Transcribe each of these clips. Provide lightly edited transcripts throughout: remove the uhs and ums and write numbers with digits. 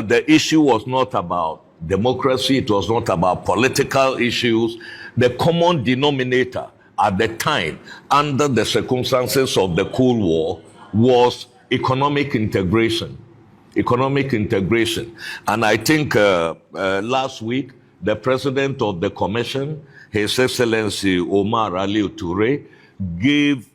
the issue was not about democracy, it was not about political issues. The common denominator at the time, under the circumstances of the Cold War, was economic integration. Economic integration. And I think last week, the president of the commission, His Excellency Omar Aliu Toure, gave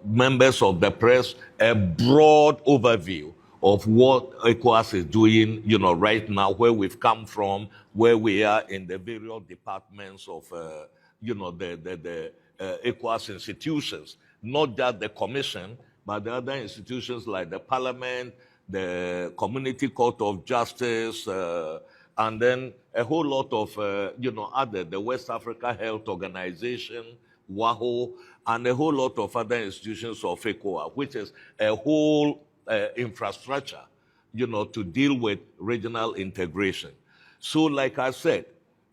members of the press a broad overview of what ECOWAS is doing, right now, where we've come from, where we are in the various departments of, the ECOWAS institutions, not just the commission, but the other institutions like the parliament, the Community Court of Justice, and then a whole lot of, the West Africa Health Organization, WAHO, and a whole lot of other institutions of ECOWAS, which is a whole infrastructure, to deal with regional integration. So, like I said,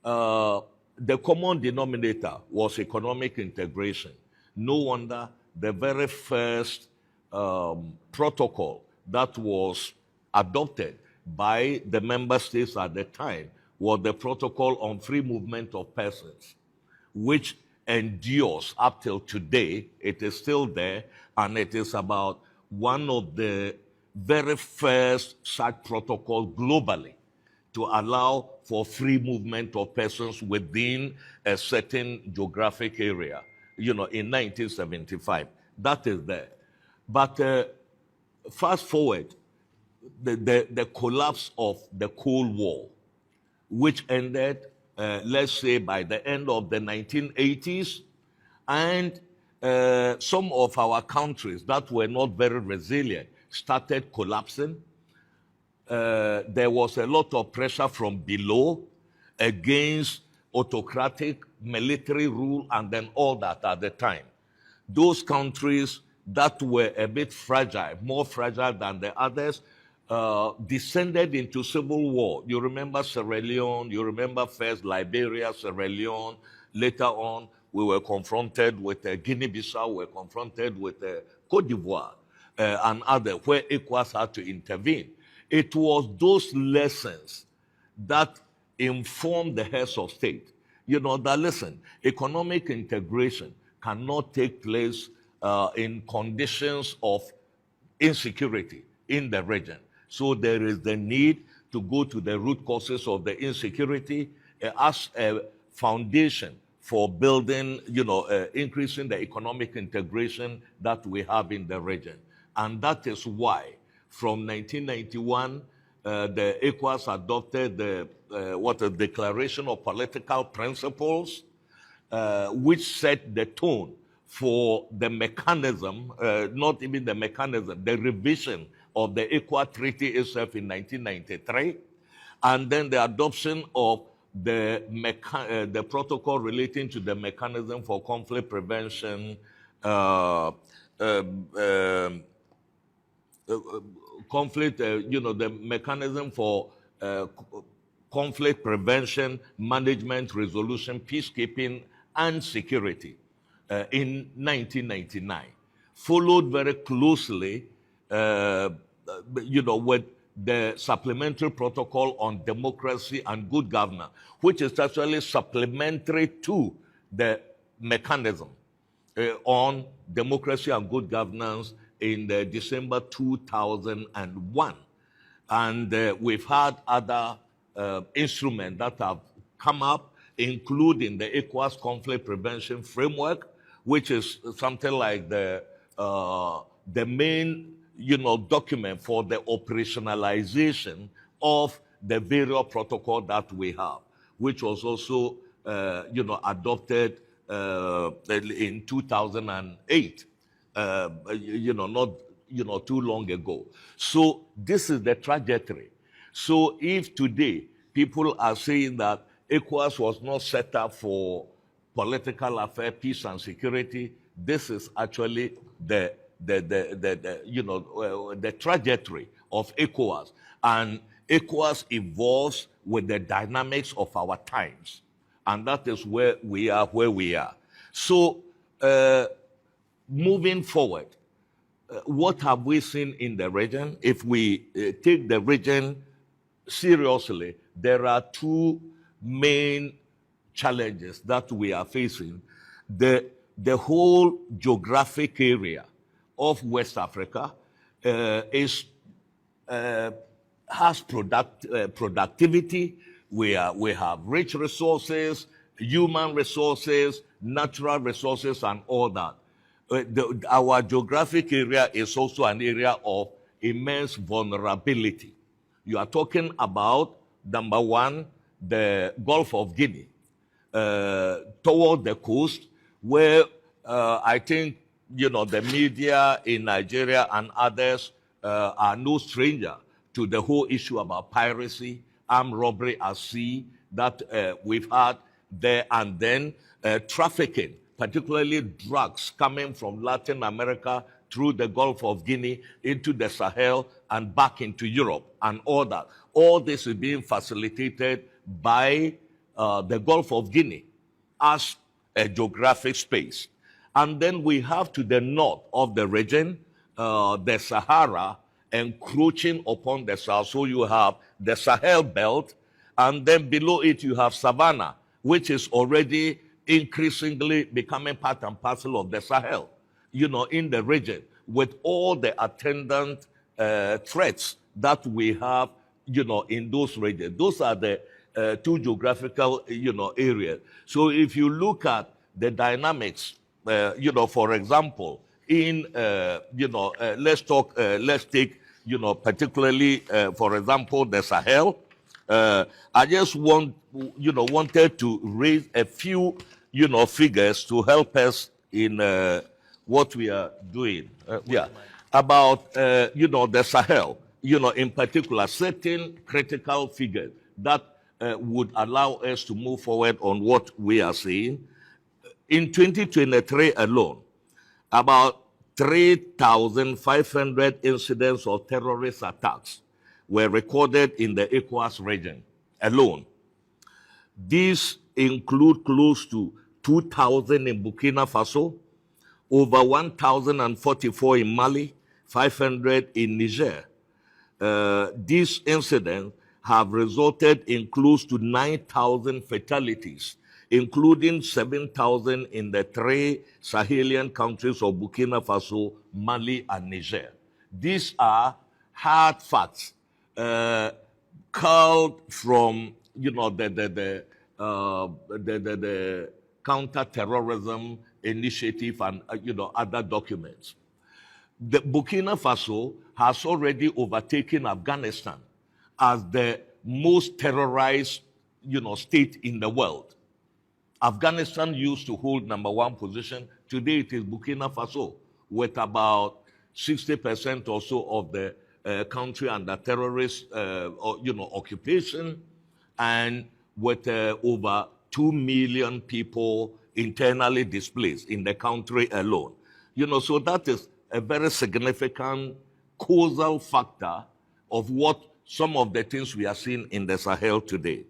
the common denominator was economic integration. No wonder the very first protocol that was adopted by the member states at the time was the Protocol on Free Movement of Persons, which endures up till today. It is still there, and it is about one of the very first such protocols globally to allow for free movement of persons within a certain geographic area, in 1975. That is there. But fast forward, the collapse of the Cold War, which ended, let's say, by the end of the 1980s, and some of our countries that were not very resilient started collapsing. There was a lot of pressure from below against autocratic military rule and then all that at the time. Those countries that were a bit fragile, more fragile than the others, descended into civil war. You remember Sierra Leone, you remember first Liberia, Sierra Leone. Later on, we were confronted with Guinea-Bissau, we were confronted with Cote d'Ivoire and others, where ECOWAS had to intervene. It was those lessons that informed the heads of state. That, listen, economic integration cannot take place in conditions of insecurity in the region. So there is the need to go to the root causes of the insecurity as a foundation for building, increasing the economic integration that we have in the region. And that is why from 1991, the ECOWAS adopted the Declaration of Political Principles, which set the tone for the mechanism, not even the mechanism, the revision of the ECOWAS Treaty itself in 1993, and then the adoption of the protocol relating to the mechanism for conflict prevention, the mechanism for conflict prevention, management, resolution, peacekeeping, and security in 1999, followed very closely, with the supplementary protocol on democracy and good governance, which is actually supplementary to the mechanism on democracy and good governance in December 2001. And we've had other instruments that have come up, including the ECOWAS Conflict Prevention Framework, which is something like the main document for the operationalization of the various protocols that we have, which was also adopted in 2008. Not too long ago. So this is the trajectory. So if today people are saying that ECOWAS was not set up for political affairs, peace and security, this is actually the trajectory of ECOWAS. And ECOWAS evolves with the dynamics of our times. And that is where we are. So moving forward, what have we seen in the region? If we take the region seriously, there are two main challenges that we are facing. The whole geographic area of West Africa is has productivity. We have rich resources, human resources, natural resources, and all that. Our geographic area is also an area of immense vulnerability. You are talking about, number one, the Gulf of Guinea, toward the coast, where I think, the media in Nigeria and others are no stranger to the whole issue about piracy, armed robbery at sea that we've had there, and then trafficking, particularly drugs coming from Latin America through the Gulf of Guinea into the Sahel and back into Europe and all that. All this is being facilitated by the Gulf of Guinea as a geographic space. And then we have to the north of the region, the Sahara encroaching upon the south. So you have the Sahel belt, and then below it you have Savannah, which is already increasingly becoming part and parcel of the Sahel, in the region, with all the attendant threats that we have, in those regions. Those are the two geographical, areas. So if you look at the dynamics, for example, in, let's take, particularly, for example, the Sahel. I just wanted to raise a few, figures to help us in what we are doing. About, the Sahel, in particular, certain critical figures that would allow us to move forward on what we are saying. In 2023 alone, about 3,500 incidents of terrorist attacks were recorded in the ECOWAS region alone. These include close to 2,000 in Burkina Faso, over 1,044 in Mali, 500 in Niger. These incidents have resulted in close to 9,000 fatalities, including 7,000 in the three Sahelian countries of Burkina Faso, Mali, and Niger. These are hard facts, culled from, the counter-terrorism initiative and, other documents. The Burkina Faso has already overtaken Afghanistan as the most terrorized, state in the world. Afghanistan used to hold #1 position. Today it is Burkina Faso, with about 60% or so of the country under terrorist, occupation, and with over 2 million people internally displaced in the country alone. So that is a very significant causal factor of what some of the things we are seeing in the Sahel today.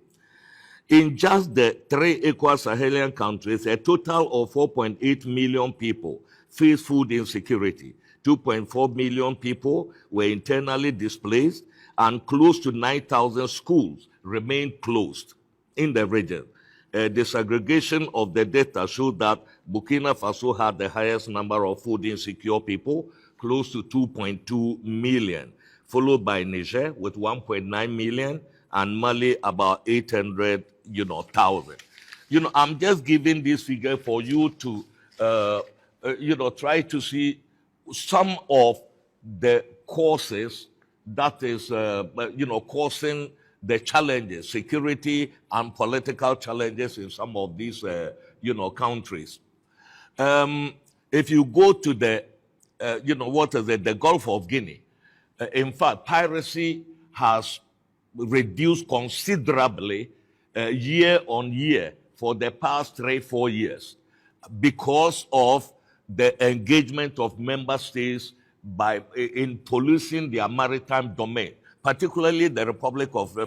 In just the three ECOWAS Sahelian countries, a total of 4.8 million people face food insecurity. 2.4 million people were internally displaced, and close to 9,000 schools remain closed in the region. Disaggregation of the data showed that Burkina Faso had the highest number of food insecure people, close to 2.2 million, followed by Niger with 1.9 million, and Mali about 800,000. I'm just giving this figure for you to, try to see some of the causes that is, causing the challenges, security and political challenges in some of these, countries. If you go to the, the Gulf of Guinea, in fact, piracy has reduced considerably year on year for the past 3-4 years because of the engagement of member states in policing their maritime domain, particularly the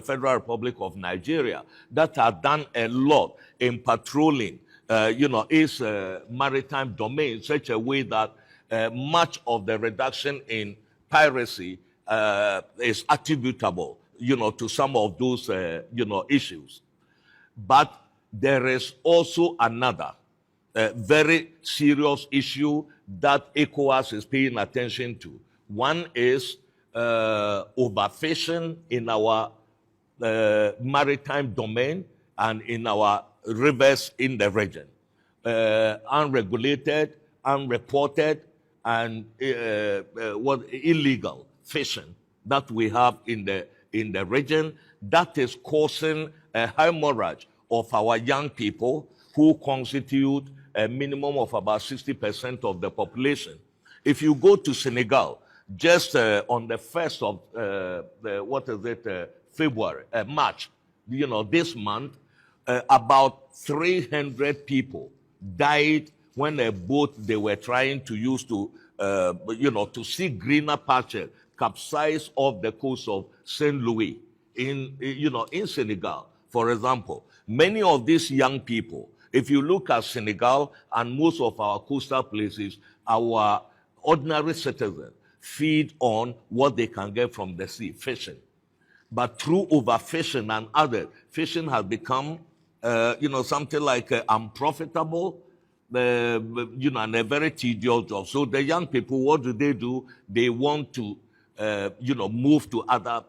Federal Republic of Nigeria, that have done a lot in patrolling, its maritime domain in such a way that much of the reduction in piracy is attributable to some of those, issues. But there is also another very serious issue that ECOWAS is paying attention to. One is overfishing in our maritime domain and in our rivers in the region. Unregulated, unreported, and illegal fishing that we have in the region, that is causing a hemorrhage of our young people, who constitute a minimum of about 60% of the population. If you go to Senegal, just on the 1st of February, March, this month, about 300 people died when a boat they were trying to use to, to see greener pastures capsized off the coast of Saint Louis in Senegal, for example. Many of these young people, if you look at Senegal and most of our coastal places, our ordinary citizens feed on what they can get from the sea, fishing. But through overfishing and other, fishing has become, something like unprofitable, and a very tedious job. So the young people, what do? They want to, move to other,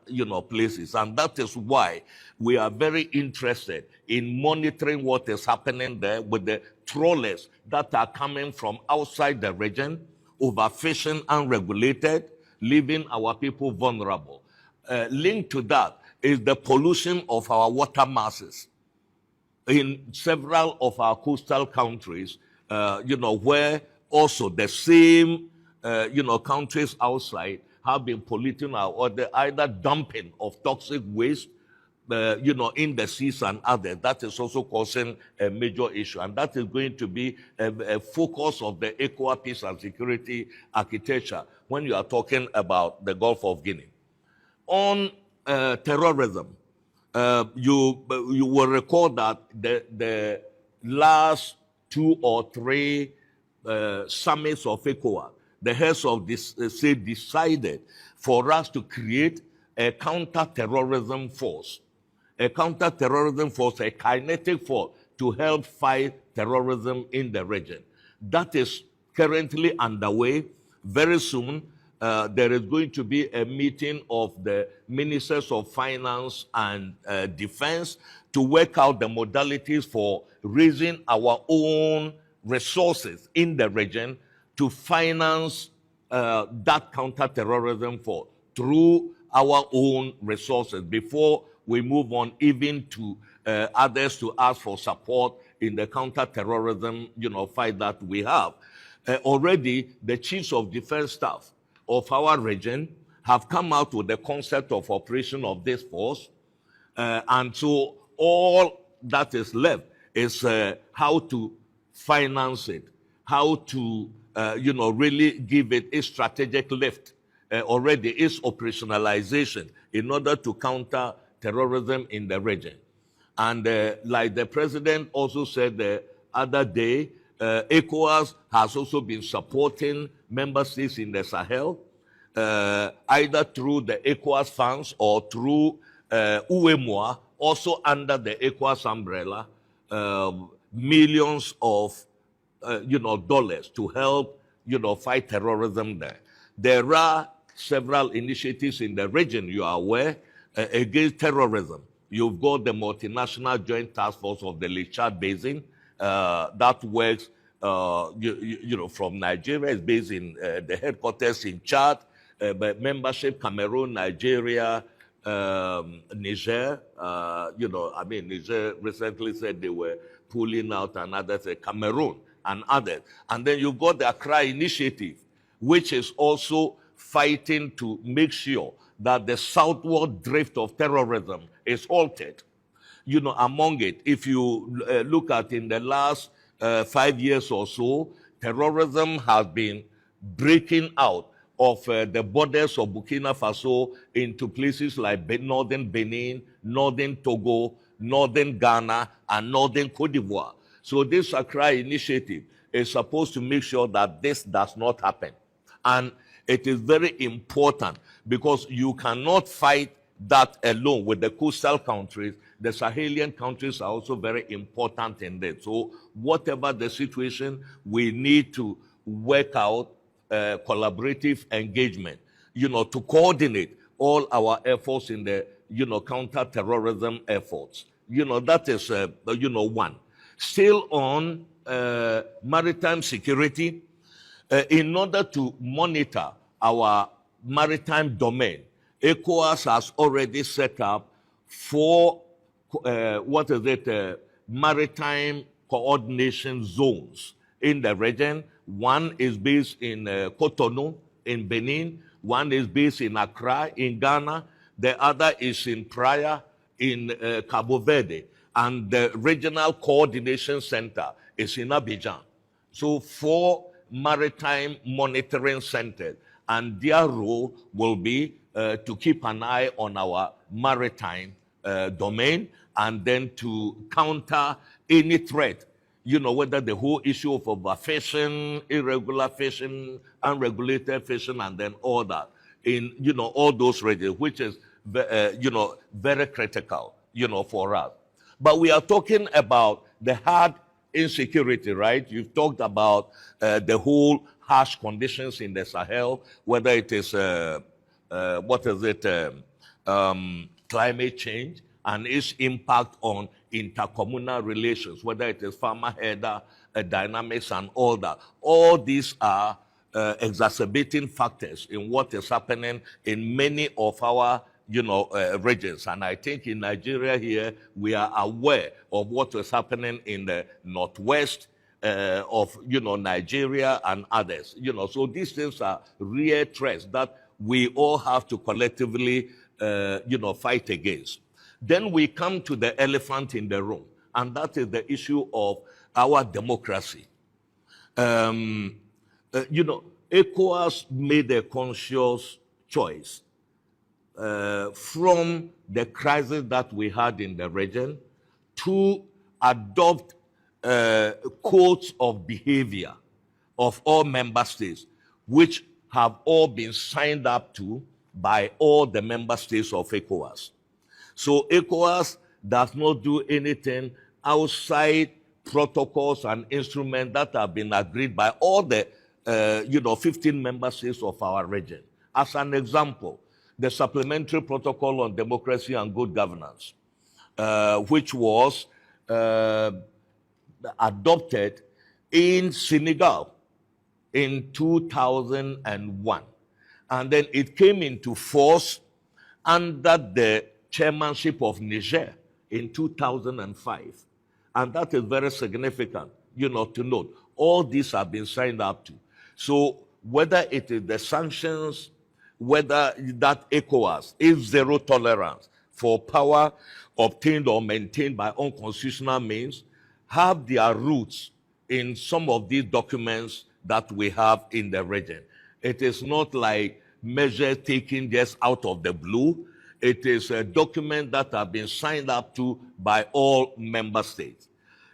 places. And that is why we are very interested in monitoring what is happening there with the trawlers that are coming from outside the region, overfishing unregulated, leaving our people vulnerable. Linked to that is the pollution of our water masses in several of our coastal countries, where also the same, countries outside have been polluting our water, either dumping of toxic waste, in the seas and others. That is also causing a major issue. And that is going to be a focus of the ECOWAS peace and security architecture when you are talking about the Gulf of Guinea. On terrorism, you will recall that the last 2 or 3 summits of ECOWAS, the heads of this decided for us to create a counter-terrorism force. A counter-terrorism force, a kinetic force to help fight terrorism in the region. That is currently underway. Very soon, there is going to be a meeting of the ministers of finance and defense to work out the modalities for raising our own resources in the region to finance that counter-terrorism force through our own resources before we move on even to others to ask for support in the counter-terrorism, fight that we have. Already, the chiefs of defense staff of our region have come out with the concept of operation of this force. And so all that is left is how to finance it, how to, really give it a strategic lift. Already its operationalization in order to counter terrorism in the region. And like the president also said the other day, ECOWAS has also been supporting member states in the Sahel, either through the ECOWAS funds or through UEMOA, also under the ECOWAS umbrella, millions of dollars to help fight terrorism there. There are several initiatives in the region, you are aware, against terrorism. You've got the multinational joint task force of the Lake Chad Basin that works, from Nigeria. It's based in the headquarters in Chad, but membership Cameroon, Nigeria, Niger. Niger recently said they were pulling out, and others say Cameroon and others. And then you've got the Accra Initiative, which is also fighting to make sure that the southward drift of terrorism is halted. Among it, if you look at in the last 5 years or so, terrorism has been breaking out of the borders of Burkina Faso into places like northern Benin, northern Togo, northern Ghana, and northern Cote d'Ivoire. So this Accra Initiative is supposed to make sure that this does not happen. And it is very important because you cannot fight that alone with the coastal countries, the Sahelian countries are also very important in that. So whatever the situation, we need to work out collaborative engagement, to coordinate all our efforts in the, counter-terrorism efforts. That is, one. Still on maritime security, in order to monitor our maritime domain, ECOWAS has already set up 4 maritime coordination zones in the region. One is based in Cotonou in Benin. One is based in Accra in Ghana. The other is in Praia in Cabo Verde. And the regional coordination center is in Abidjan. So 4 maritime monitoring centers, and their role will be to keep an eye on our maritime domain, and then to counter any threat, whether the whole issue of overfishing, irregular fishing, unregulated fishing, and then all that in, all those regions, which is, very critical, for us. But we are talking about the hard insecurity, right? You've talked about the whole harsh conditions in the Sahel, whether it is, climate change and its impact on intercommunal relations, whether it is farmer-herder dynamics and all that. All these are exacerbating factors in what is happening in many of our regions. And I think in Nigeria here, we are aware of what is happening in the northwest of, Nigeria and others. So these things are real threats that we all have to collectively, fight against. Then we come to the elephant in the room, and that is the issue of our democracy. ECOWAS made a conscious choice from the crisis that we had in the region to adopt codes of behavior of all member states, which have all been signed up to by all the member states of ECOWAS. So ECOWAS does not do anything outside protocols and instruments that have been agreed by all the 15 member states of our region. As an example, the Supplementary Protocol on Democracy and Good Governance, which was adopted in Senegal in 2001. And then it came into force under the chairmanship of Niger in 2005. And that is very significant, to note. All these have been signed up to. So whether it is the sanctions, whether that ECOWAS is zero tolerance for power obtained or maintained by unconstitutional means, have their roots in some of these documents that we have in the region. It is not like measures taken just out of the blue. It is a document that have been signed up to by all member states.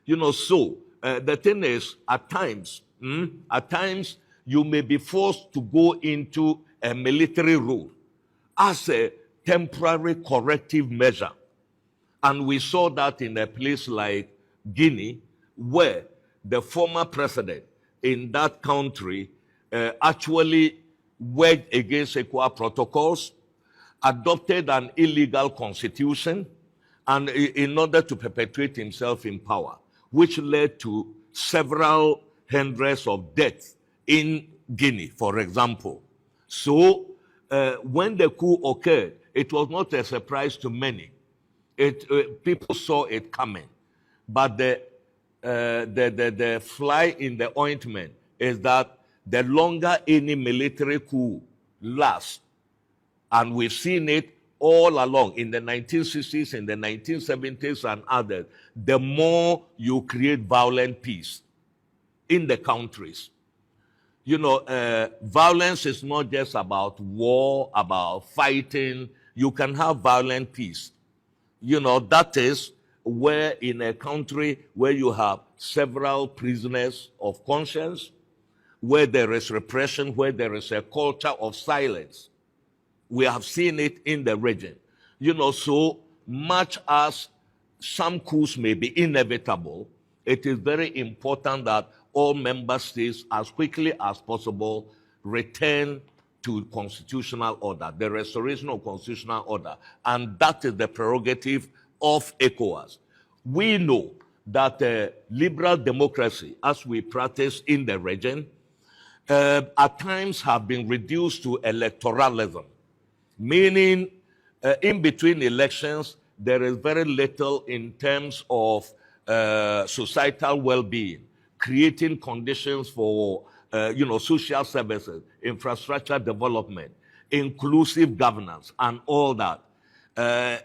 So the thing is, at times, you may be forced to go into a military rule as a temporary corrective measure. And we saw that in a place like Guinea, where the former president in that country actually worked against ECOWAS protocols, adopted an illegal constitution, and in order to perpetuate himself in power, which led to several hundreds of deaths in Guinea, for example. So when the coup occurred, it was not a surprise to many. People saw it coming. But the fly in the ointment is that the longer any military coup lasts, and we've seen it all along in the 1960s, in the 1970s and others, the more you create violent peace in the countries. Violence is not just about war, about fighting. You can have violent peace. That is where in a country where you have several prisoners of conscience, where there is repression, where there is a culture of silence. We have seen it in the region. So much as some coups may be inevitable, it is very important that all member states, as quickly as possible, return to constitutional order, the restoration of constitutional order. And that is the prerogative of ECOWAS. We know that liberal democracy, as we practice in the region, at times have been reduced to electoralism, meaning in between elections, there is very little in terms of societal well-being, creating conditions for social services, infrastructure development, inclusive governance, and all that.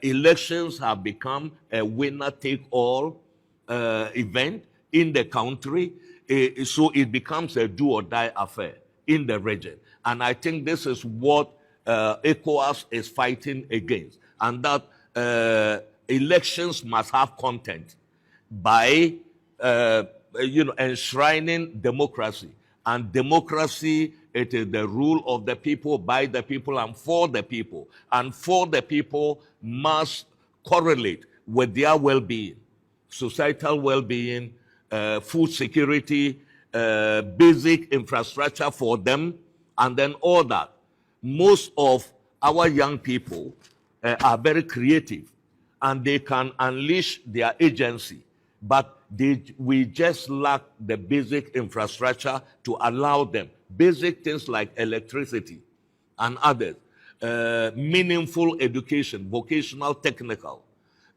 Elections have become a winner-take-all event in the country, so it becomes a do-or-die affair in the region. And I think this is what ECOWAS is fighting against, and that elections must have content by enshrining democracy. And democracy, it is the rule of the people, by the people, and for the people. And for the people must correlate with their well-being, societal well-being, food security, basic infrastructure for them, and then all that. Most of our young people are very creative, and they can unleash their agency, but we just lack the basic infrastructure to allow them. Basic things like electricity and others, meaningful education, vocational, technical,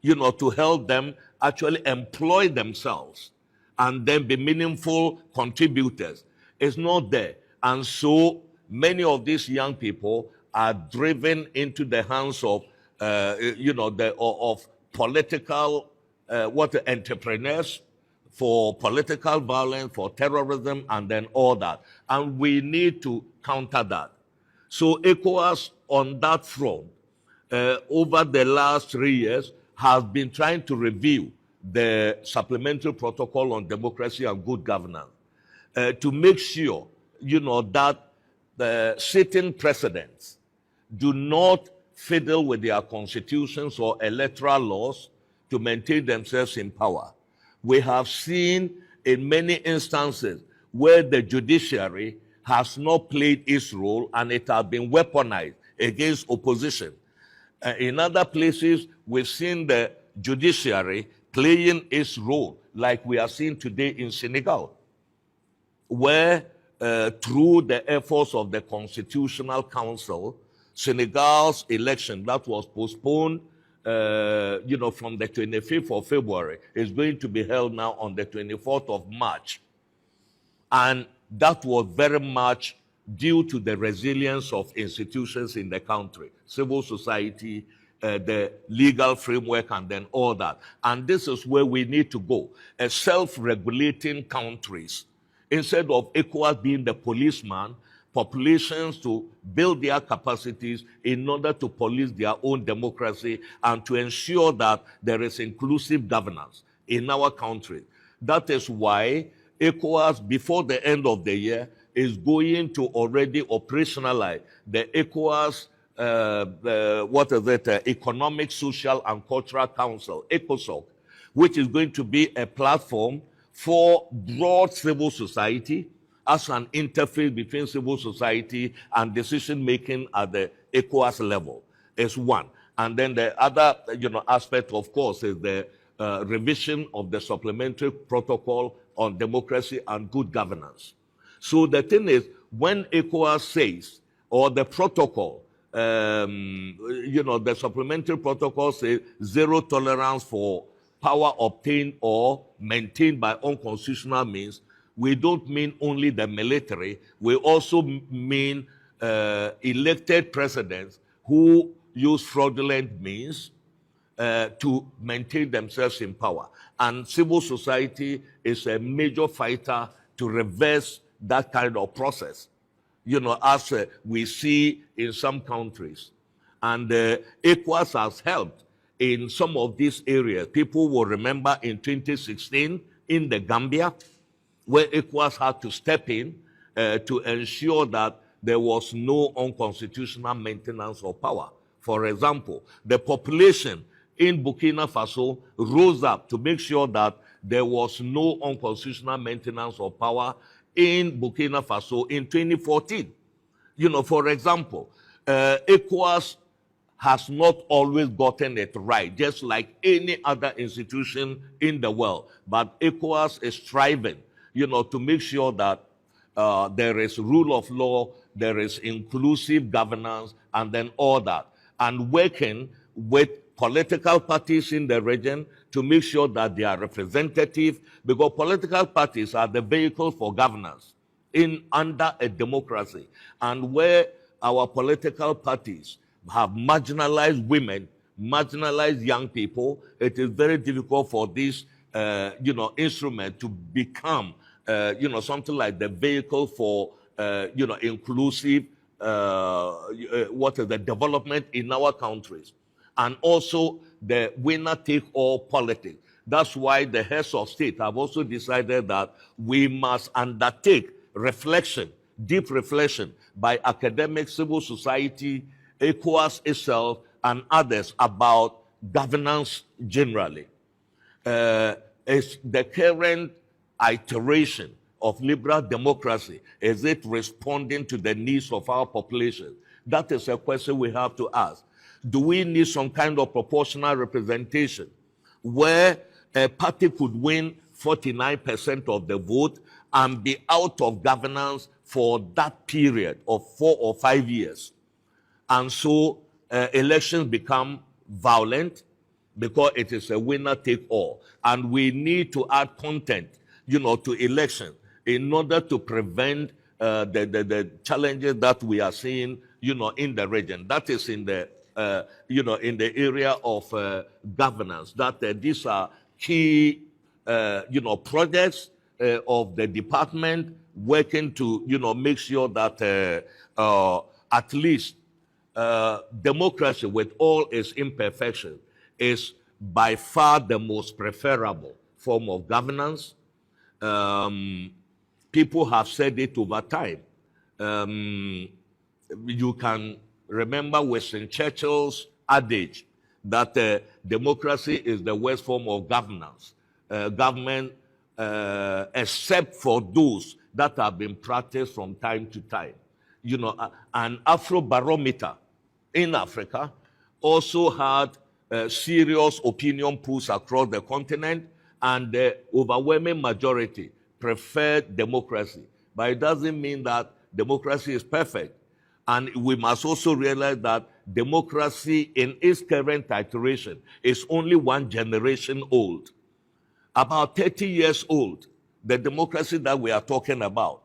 to help them actually employ themselves and then be meaningful contributors. It's not there. And so many of these young people are driven into the hands of, of political entrepreneurs for political violence, for terrorism, and then all that. And we need to counter that. So ECOWAS on that front, over the last 3 years, has been trying to review the supplementary protocol on democracy and good governance to make sure, that the sitting presidents do not fiddle with their constitutions or electoral laws to maintain themselves in power. We have seen in many instances where the judiciary has not played its role and it has been weaponized against opposition. In other places, we've seen the judiciary playing its role, like we are seeing today in Senegal, where through the efforts of the Constitutional Council, Senegal's election that was postponed from the 25th of February is going to be held now on the 24th of March. And that was very much due to the resilience of institutions in the country, civil society, the legal framework, and then all that. And this is where we need to go. Self-regulating countries, instead of ECOWAS being the policeman, populations to build their capacities in order to police their own democracy and to ensure that there is inclusive governance in our country. That is why ECOWAS, before the end of the year, is going to already operationalize the ECOWAS, Economic, Social, and Cultural Council, ECOSOC, which is going to be a platform for broad civil society as an interface between civil society and decision-making at the ECOWAS level is one. And then the other aspect, of course, is the revision of the supplementary protocol on democracy and good governance. So the thing is, when ECOWAS says, or the protocol, the supplementary protocol says zero tolerance for power obtained or maintained by unconstitutional means, we don't mean only the military, we also mean elected presidents who use fraudulent means to maintain themselves in power. And civil society is a major fighter to reverse that kind of process, as we see in some countries. And ECOWAS has helped in some of these areas. People will remember in 2016 in the Gambia, where ECOWAS had to step in to ensure that there was no unconstitutional maintenance of power For example, the population in Burkina Faso rose up to make sure that there was no unconstitutional maintenance of power in Burkina Faso in 2014. For example, ECOWAS has not always gotten it right, just like any other institution in the world. But ECOWAS is striving, to make sure that there is rule of law, there is inclusive governance, and then all that. And working with political parties in the region to make sure that they are representative, because political parties are the vehicle for governance under a democracy. And where our political parties have marginalized women, marginalized young people, it is very difficult for this, instrument to become, something like the vehicle for, inclusive, the development in our countries. And also the winner-take-all politics. That's why the heads of state have also decided that we must undertake reflection, deep reflection by academic, civil society, ECOWAS itself, and others about governance generally. Is the current iteration of liberal democracy, is it responding to the needs of our population? That is a question we have to ask. Do we need some kind of proportional representation where a party could win 49% of the vote and be out of governance for that period of 4 or 5 years? And so elections become violent because it is a winner-take-all. And we need to add content, to elections in order to prevent the challenges that we are seeing, in the region. That is in the, in the area of governance, that these are key, projects of the department working to, make sure that at least democracy, with all its imperfections, is by far the most preferable form of governance. People have said it over time. You can remember Winston Churchill's adage that democracy is the worst form of governance. Government, except for those that have been practiced from time to time. An Afrobarometer in Africa also had serious opinion polls across the continent, and the overwhelming majority preferred democracy. But it doesn't mean that democracy is perfect. And we must also realize that democracy in its current iteration is only one generation old. About 30 years old, the democracy that we are talking about.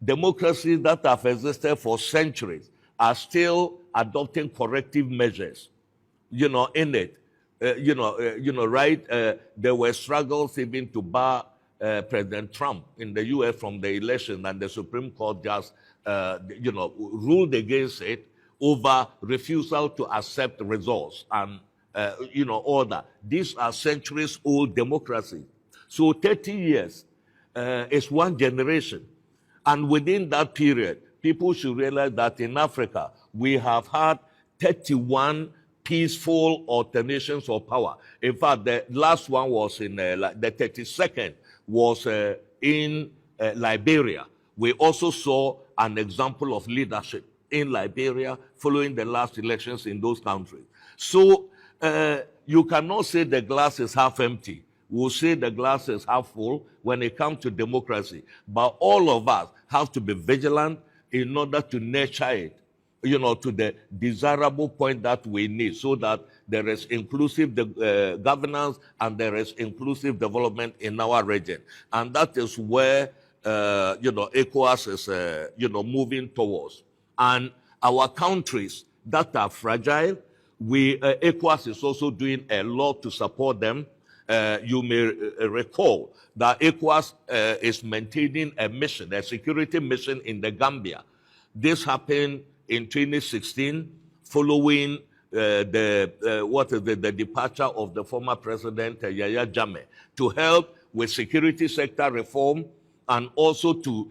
Democracies that have existed for centuries are still adopting corrective measures, in it. Right? There were struggles even to bar President Trump in the U.S. from the election, and the Supreme Court just, ruled against it over refusal to accept results and, all that. These are centuries-old democracies. So 30 years is one generation. And within that period, people should realize that in Africa, we have had 31 peaceful alternations of power. In fact, the last one was in, the 32nd was in Liberia. We also saw an example of leadership in Liberia following the last elections in those countries. So you cannot say the glass is half empty. We'll say the glass is half full when it comes to democracy. But all of us have to be vigilant in order to nurture it, to the desirable point that we need, so that there is inclusive governance and there is inclusive development in our region. And that is where, ECOWAS is, moving towards. And our countries that are fragile, ECOWAS is also doing a lot to support them. You may recall that ECOWAS is maintaining a mission, a security mission in the Gambia. This happened in 2016, following the departure of the former president Yahya Jammeh, to help with security sector reform and also to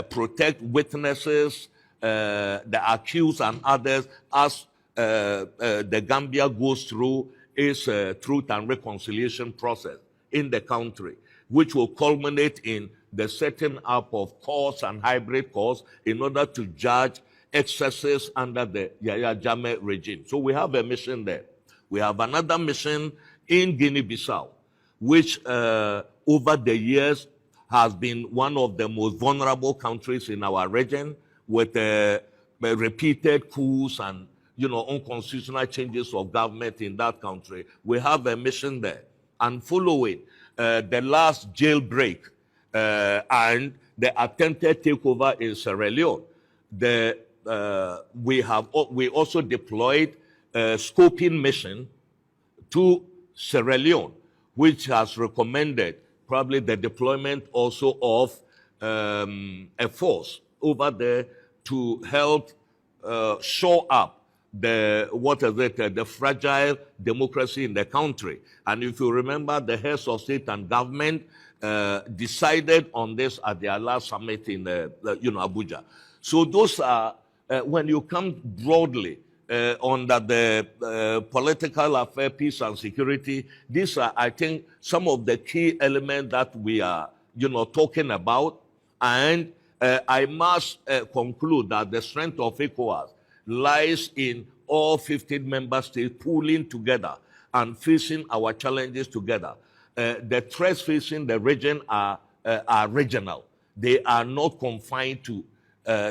protect witnesses, the accused and others, as the Gambia goes through is a truth and reconciliation process in the country, which will culminate in the setting up of courts and hybrid courts in order to judge excesses under the Yahya Jammeh regime. So we have a mission there. We have another mission in Guinea-Bissau, which over the years has been one of the most vulnerable countries in our region, with repeated coups and unconstitutional changes of government in that country. We have a mission there. And following the last jailbreak and the attempted takeover in Sierra Leone, we also deployed a scoping mission to Sierra Leone, which has recommended probably the deployment also of a force over there to help shore up the fragile democracy in the country. And if you remember, the heads of state and government decided on this at their last summit in Abuja. So those are, when you come broadly under the political affair, peace and security, these are, I think, some of the key elements that we are, talking about. And I must conclude that the strength of ECOWAS lies in all 15 member states pulling together and facing our challenges together. The threats facing the region are regional. They are not confined to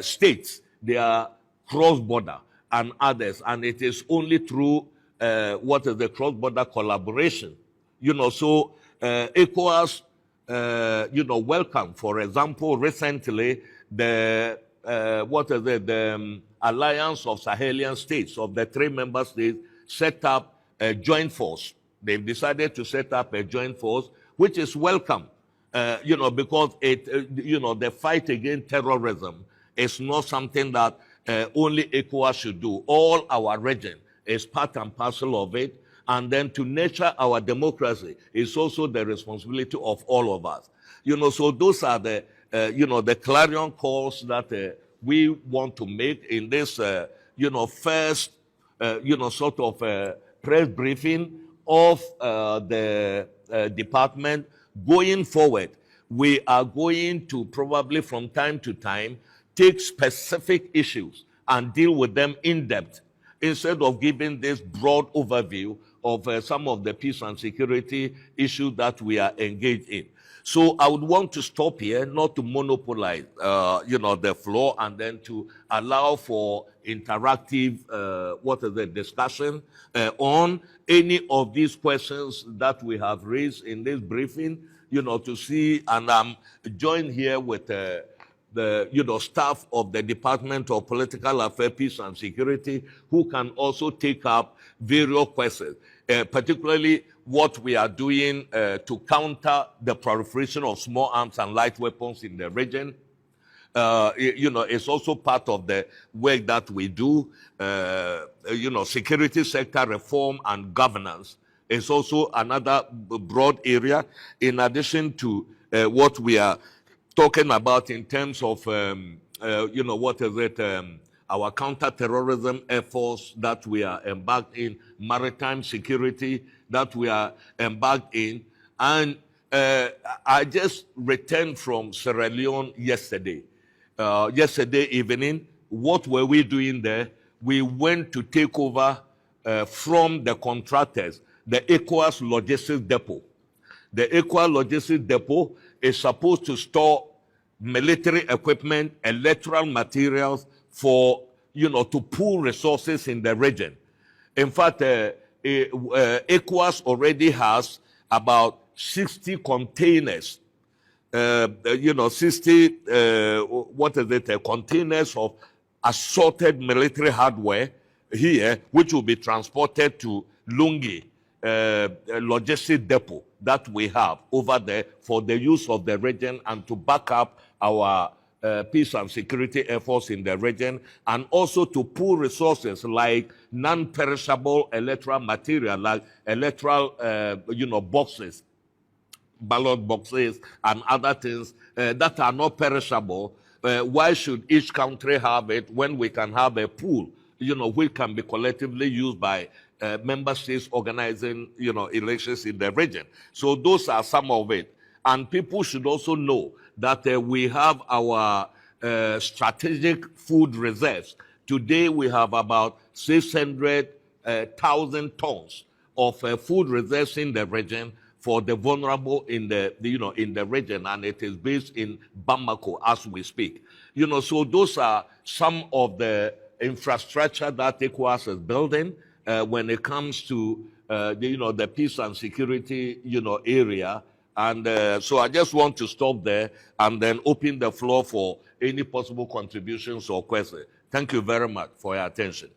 states. They are cross-border and others. And it is only through the cross-border collaboration. So ECOWAS, welcome. For example, recently, the Alliance of Sahelian States, of the 3 member states, set up a joint force. They've decided to set up a joint force, which is welcome, because the fight against terrorism is not something that only ECOWAS should do. All our region is part and parcel of it. And then to nurture our democracy is also the responsibility of all of us. So those are the, the clarion calls that we want to make in this, first, sort of press briefing of the department. Going forward, we are going to probably from time to time take specific issues and deal with them in depth, instead of giving this broad overview of some of the peace and security issues that we are engaged in. So I would want to stop here, not to monopolize, the floor, and then to allow for interactive, discussion on any of these questions that we have raised in this briefing, to see. And I'm joined here with the staff of the Department of Political Affairs, Peace and Security, who can also take up various questions, particularly what we are doing to counter the proliferation of small arms and light weapons in the region. It's also part of the work that we do. Security sector reform and governance is also another broad area, in addition to what we are talking about in terms of, our counter-terrorism efforts that we are embarked in, maritime security that we are embarked in. And I just returned from Sierra Leone yesterday. Yesterday evening, what were we doing there? We went to take over from the contractors the ECOWAS Logistics Depot. The ECOWAS Logistics Depot is supposed to store military equipment, electoral materials for, to pool resources in the region. In fact, ECOWAS already has about 60 containers, 60, containers of assorted military hardware here, which will be transported to Lungi logistics depot that we have over there for the use of the region and to back up our peace and security efforts in the region, and also to pool resources like non-perishable electoral material, like electoral, boxes, ballot boxes, and other things that are not perishable. Why should each country have it when we can have a pool which can be collectively used by member states organizing, elections in the region. So those are some of it. And people should also know that we have our strategic food reserves. Today we have about 600,000 tons of food reserves in the region for the vulnerable in the region, and it is based in Bamako as we speak. So those are some of the infrastructure that ECOWAS is building when it comes to the peace and security area. And so I just want to stop there and then open the floor for any possible contributions or questions. Thank you very much for your attention.